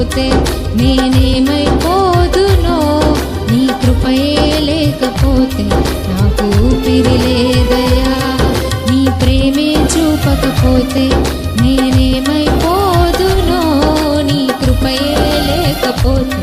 లేకపోతే నేనేమైపోదునో, నీ కృపయే లేకపోతే నాకు ఊపిరి లేదయ్యా. నీ ప్రేమే చూపకపోతే నేనేమైపోదునో, నీ కృపయే లేకపోతే